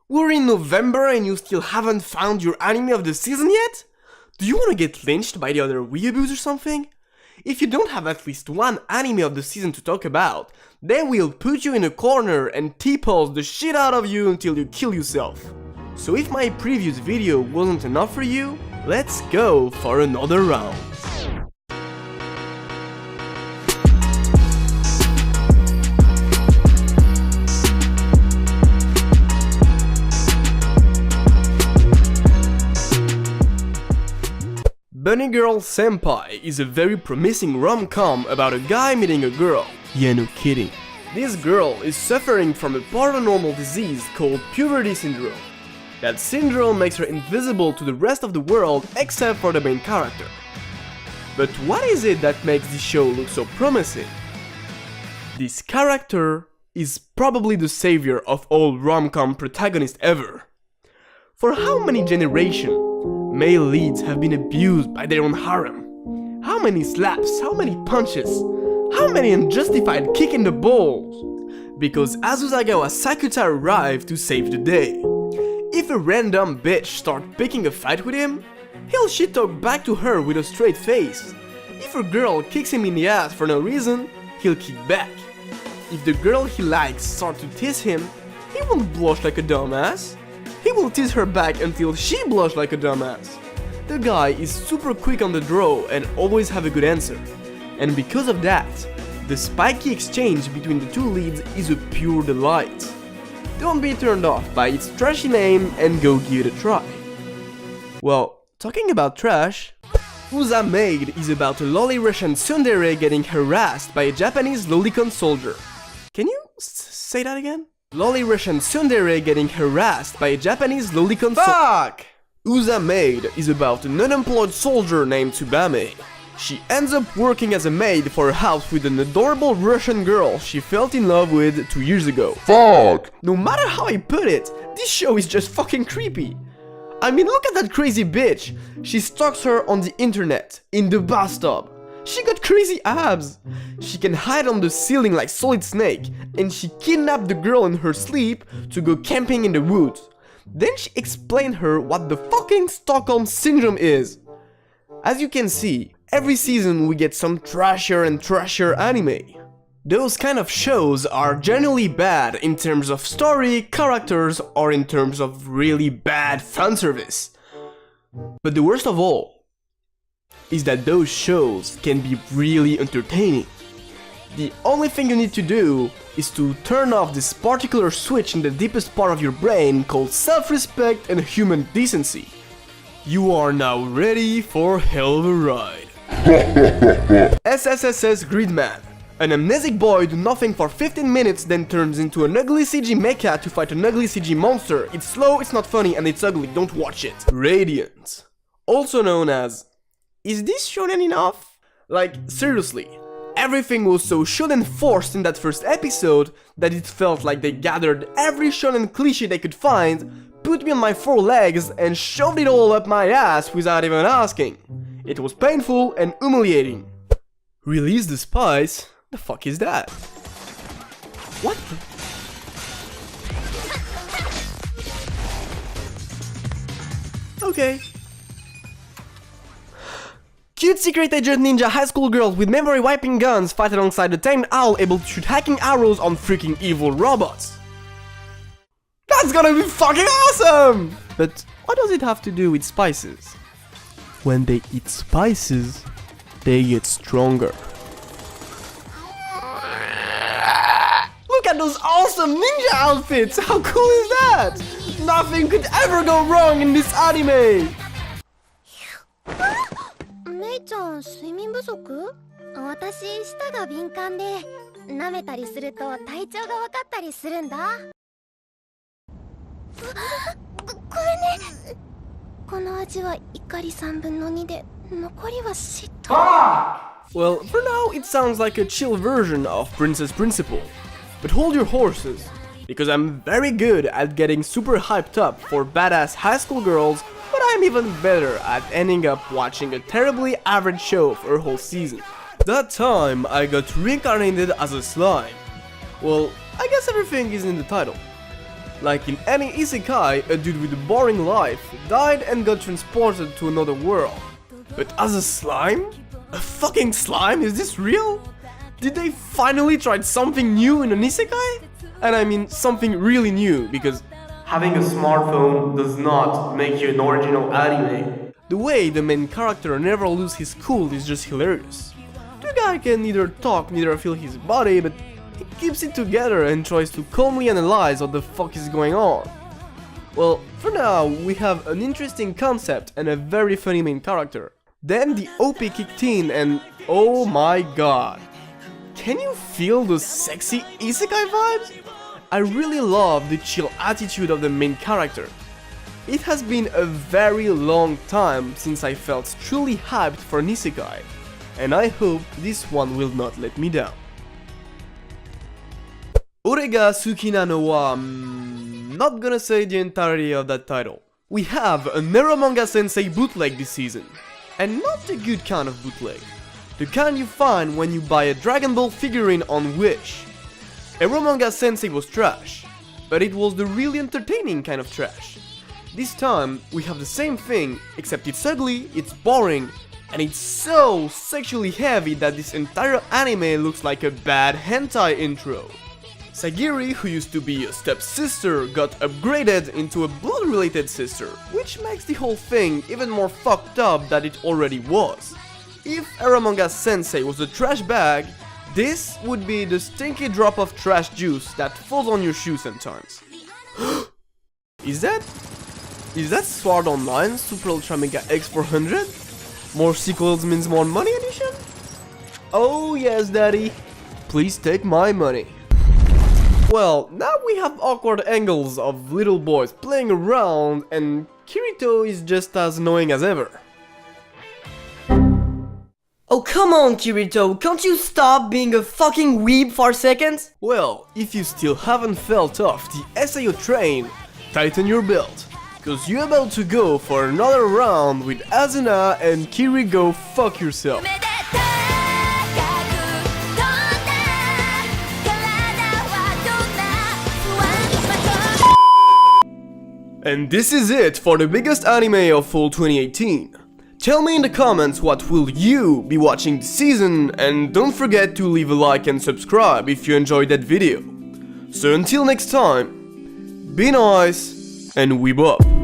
We're in November and you still haven't found your anime of the season yet? Do you wanna get lynched by the other weeaboos or something? If you don't have at least one anime of the season to talk about, then we'll put you in a corner and T-pulse the shit out of you until you kill yourself. So if my previous video wasn't enough for you, let's go for another round. Bunny Girl Senpai is a very promising rom-com about a guy meeting a girl. Yeah, no kidding. This girl is suffering from a paranormal disease called puberty syndrome. That syndrome makes her invisible to the rest of the world except for the main character. But what is it that makes this show look so promising? This character is probably the savior of all rom-com protagonists ever. For how many generations male leads have been abused by their own harem? How many slaps, how many punches, how many unjustified kick in the balls? Because Azuzagawa Sakuta arrived to save the day. If a random bitch starts picking a fight with him, he'll shit talk back to her with a straight face. If a girl kicks him in the ass for no reason, he'll kick back. If the girl he likes starts to tease him, he won't blush like a dumbass. He will tease her back until she blushes like a dumbass. The guy is super quick on the draw and always have a good answer. And because of that, the spiky exchange between the two leads is a pure delight. Don't be turned off by its trashy name and go give it a try. Well, talking about trash, Uzamaid is about a lolly Russian tsundere getting harassed by a Japanese lolicon soldier. Can you say that again? Lolly Russian tsundere getting harassed by a Japanese lolicon soldier. Fuck! Uzamaid is about an unemployed soldier named Tsubame. She ends up working as a maid for a house with an adorable Russian girl she fell in love with 2 years ago. Fuck! No matter how I put it, this show is just fucking creepy. I mean, look at that crazy bitch. She stalks her on the internet, in the bathtub. She got crazy abs. She can hide on the ceiling like Solid Snake, and she kidnapped the girl in her sleep to go camping in the woods. Then she explained her what the fucking Stockholm Syndrome is. As you can see, every season we get some trashier and trashier anime. Those kind of shows are generally bad in terms of story, characters, or in terms of really bad fanservice. But the worst of all is that those shows can be really entertaining. The only thing you need to do is to turn off this particular switch in the deepest part of your brain called self-respect and human decency. You are now ready for hell of a ride. ssss Gridman. An amnesic boy do nothing for 15 minutes then turns into an ugly CG mecha to fight an ugly CG monster. It's slow, it's not funny, and it's ugly, don't watch it. Radiant. Also known as... Is this shonen enough? Like, seriously. Everything was so shonen forced in that first episode that it felt like they gathered every shonen cliché they could find, put me on my 4 legs and shoved it all up my ass without even asking. It was painful and humiliating. Release the spice? The fuck is that? What the? Okay. Cute secret agent ninja high school girls with memory wiping guns fight alongside a tamed owl able to shoot hacking arrows on freaking evil robots. That's gonna be fucking awesome! But what does it have to do with spices? When they eat spices, they get stronger. Look at those awesome ninja outfits! How cool is that? Nothing could ever go wrong in this anime! メイちゃん、睡眠不足？私、舌が敏感で、舐めたりすると体調が分かったりするんだ。ごめんね。この味は怒り3分の2で、残りは嫉妬。Well, for now it sounds like a chill version of Princess Principal. But hold your horses, because I'm very good at getting super hyped up for badass high school girls, but I'm even better at ending up watching a terribly average show for a whole season. That time I got reincarnated as a slime. Well, I guess everything is in the title. Like in any isekai, a dude with a boring life died and got transported to another world. But as a slime? A fucking slime? Is this real? Did they finally try something new in an isekai? And I mean something really new, because having a smartphone does not make you an original anime. The way the main character never loses his cool is just hilarious. The guy can neither talk, neither feel his body, but he keeps it together and tries to calmly analyze what the fuck is going on. Well, for now, we have an interesting concept and a very funny main character. Then the OP kicked in and oh my god. Can you feel those sexy isekai vibes? I really love the chill attitude of the main character. It has been a very long time since I felt truly hyped for an isekai, and I hope this one will not let me down. Auriga Sukeena Noir, not gonna say the entirety of that title. We have an eromanga sensei bootleg this season, and not the good kind of bootleg. The kind you find when you buy a Dragon Ball figurine on Wish. Eromanga sensei was trash, but it was the really entertaining kind of trash. This time, we have the same thing, except it's ugly, it's boring, and it's so sexually heavy that this entire anime looks like a bad hentai intro. Sagiri, who used to be a stepsister, got upgraded into a blood-related sister, which makes the whole thing even more fucked up than it already was. If Eromanga Sensei was a trash bag, this would be the stinky drop of trash juice that falls on your shoe sometimes. Is that Sword Online Super Ultra Mega X400? More sequels means more money edition? Oh yes, daddy. Please take my money. Well, now we have awkward angles of little boys playing around and Kirito is just as annoying as ever. Oh come on Kirito, can't you stop being a fucking weeb for a second? Well, if you still haven't felt off the SAO train, tighten your belt, cause you're about to go for another round with Asuna and Kiri go fuck yourself. And this is it for the biggest anime of fall 2018. Tell me in the comments what will you be watching this season, and don't forget to leave a like and subscribe if you enjoyed that video. So until next time, be nice and weeb up.